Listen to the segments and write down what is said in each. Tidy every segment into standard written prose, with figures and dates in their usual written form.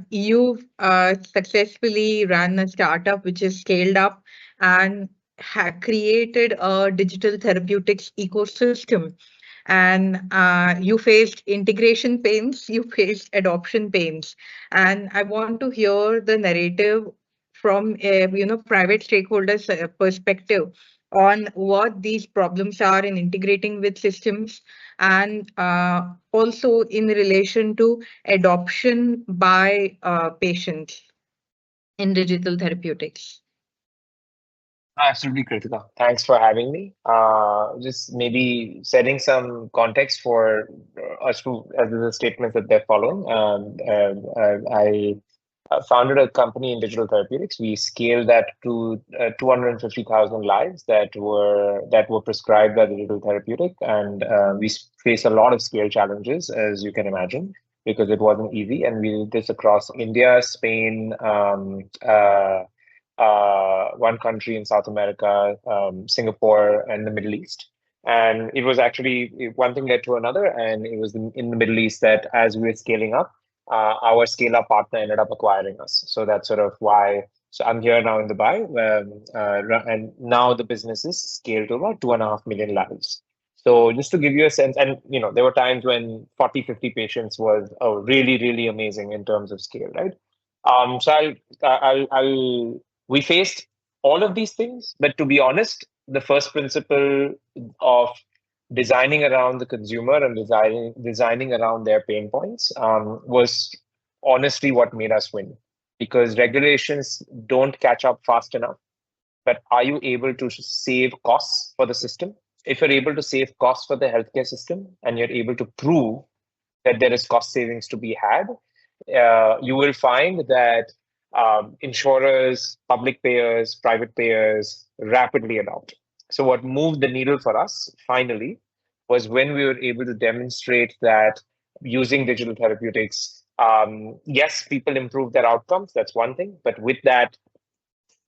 You've successfully run a startup which is scaled up and created a digital therapeutics ecosystem. And you faced integration pains, you faced adoption pains. And I want to hear the narrative from private stakeholders' perspective on what these problems are in integrating with systems, and also in relation to adoption by patients in digital therapeutics. Absolutely, Kritika. Thanks for having me. Just maybe setting some context for us to as the statements that they're following. I founded a company in digital therapeutics. We scaled that to 250,000 lives that were prescribed by the digital therapeutic, and we faced a lot of scale challenges, as you can imagine, because it wasn't easy. And we did this across India, Spain, one country in South America, Singapore, and the Middle East. And it was actually one thing led to another, and it was in the Middle East that as we were scaling up, our scale up partner ended up acquiring us. So that's sort of why. So I'm here now in Dubai, and now the business is scaled to about 2.5 million lives. So just to give you a sense, and there were times when 40, 50 patients was really, really amazing in terms of scale, right? So I'll we faced all of these things, but to be honest, the first principle of designing around the consumer and designing around their pain points was honestly what made us win, because regulations don't catch up fast enough. But are you able to save costs for the system? If you're able to save costs for the healthcare system and you're able to prove that there is cost savings to be had, you will find that insurers, public payers, private payers rapidly adopt. So, what moved the needle for us finally was when we were able to demonstrate that using digital therapeutics, yes, people improve their outcomes. That's one thing. But with that,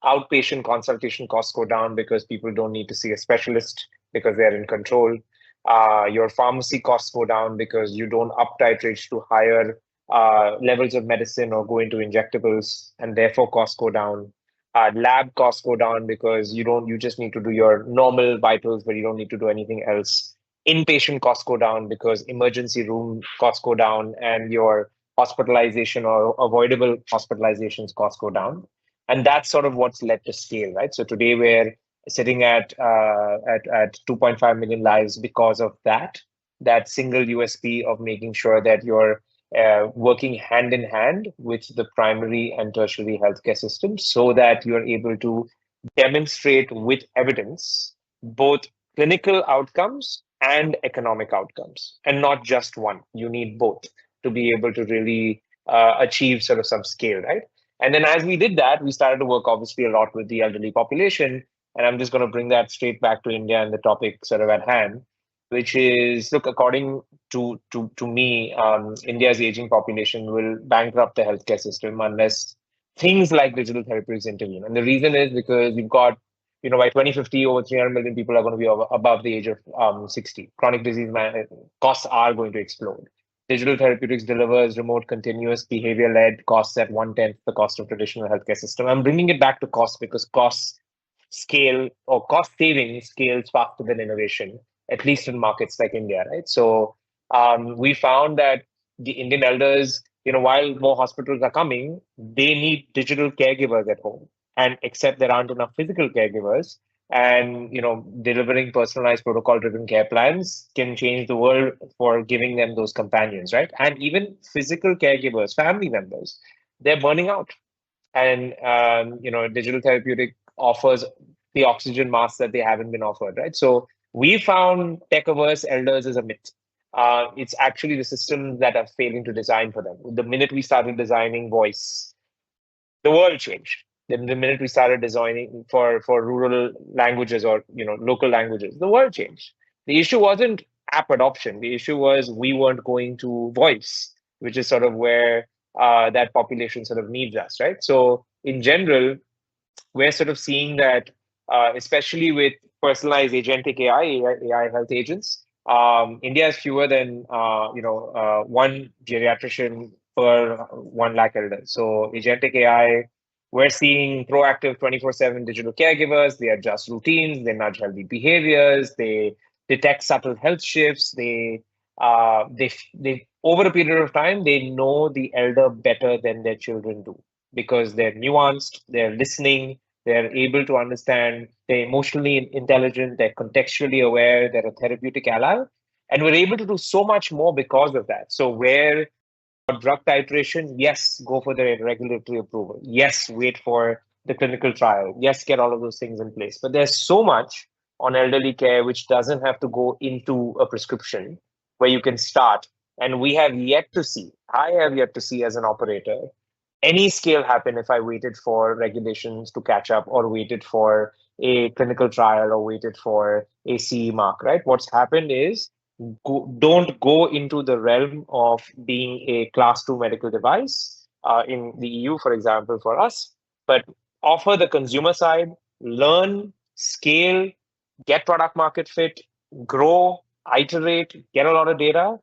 outpatient consultation costs go down because people don't need to see a specialist because they're in control. Your pharmacy costs go down because you don't up titrate to higher levels of medicine or go into injectables, and therefore costs go down. Lab costs go down because you just need to do your normal vitals, but you don't need to do anything else. Inpatient costs go down because emergency room costs go down, and your hospitalization or avoidable hospitalizations costs go down. And that's sort of what's led to scale, right? So today we're sitting at 2.5 million lives because of that single USP of making sure that you're working hand in hand with the primary and tertiary healthcare system, so that you're able to demonstrate with evidence both clinical outcomes and economic outcomes, and not just one. You need both to be able to really achieve sort of some scale, right? And then as we did that, we started to work obviously a lot with the elderly population. And I'm just going to bring that straight back to India and the topic sort of at hand, which is, look, according to me, India's aging population will bankrupt the healthcare system unless things like digital therapies intervene. And the reason is because you've got, by 2050, over 300 million people are going to be above the age of 60. Chronic disease costs are going to explode. Digital therapeutics delivers remote, continuous, behavior-led costs at one-tenth the cost of traditional healthcare system. I'm bringing it back to cost because costs scale, or cost saving scales faster than innovation, at least in markets like India, right? So we found that the Indian elders, while more hospitals are coming, they need digital caregivers at home. And except there aren't enough physical caregivers, and delivering personalized protocol driven care plans can change the world for giving them those companions, right? And even physical caregivers, family members, they're burning out. And digital therapeutic offers the oxygen mask that they haven't been offered, right? So we found tech averse elders is a myth. It's actually the systems that are failing to design for them. The minute we started designing voice, the world changed. Then the minute we started designing for rural languages or local languages, the world changed. The issue wasn't app adoption. The issue was we weren't going to voice, which is sort of where that population sort of needs us, right? So in general, we're sort of seeing that, especially with personalized agentic AI health agents, India has fewer than one geriatrician per 1 lakh elders. So agentic AI, we're seeing proactive 24/7 digital caregivers. They adjust routines, they nudge healthy behaviors, they detect subtle health shifts. They over a period of time, they know the elder better than their children do because they're nuanced, they're listening, they're able to understand, they're emotionally intelligent, they're contextually aware, they're a therapeutic ally. And we're able to do so much more because of that. So where drug titration, yes, go for the regulatory approval. Yes, wait for the clinical trial. Yes, get all of those things in place. But there's so much on elderly care which doesn't have to go into a prescription where you can start. And we have yet to see, I have yet to see as an operator, any scale happen if I waited for regulations to catch up or waited for a clinical trial or waited for a CE mark, right? What's happened is don't go into the realm of being a class 2 medical device in the EU, for example, for us, but offer the consumer side, learn, scale, get product market fit, grow, iterate, get a lot of data,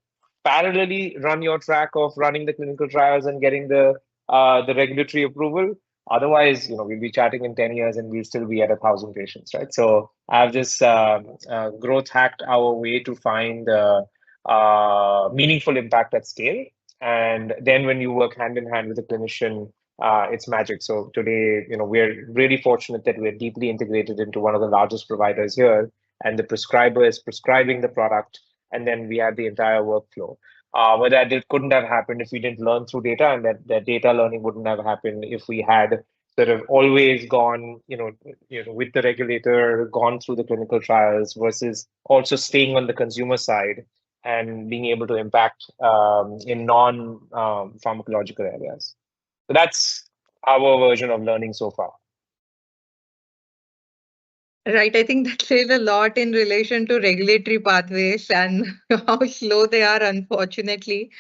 parallelly run your track of running the clinical trials and getting the regulatory approval. Otherwise, we'll be chatting in 10 years and we'll still be at 1,000 patients, right? So I've just growth hacked our way to find meaningful impact at scale. And then when you work hand in hand with a clinician, it's magic. So today, we're really fortunate that we're deeply integrated into one of the largest providers here, and the prescriber is prescribing the product, and then we have the entire workflow. But couldn't have happened if we didn't learn through data, and that data learning wouldn't have happened if we had sort of always gone, with the regulator, gone through the clinical trials versus also staying on the consumer side and being able to impact in non-pharmacological areas. So that's our version of learning so far. Right. I think that says a lot in relation to regulatory pathways and how slow they are, unfortunately.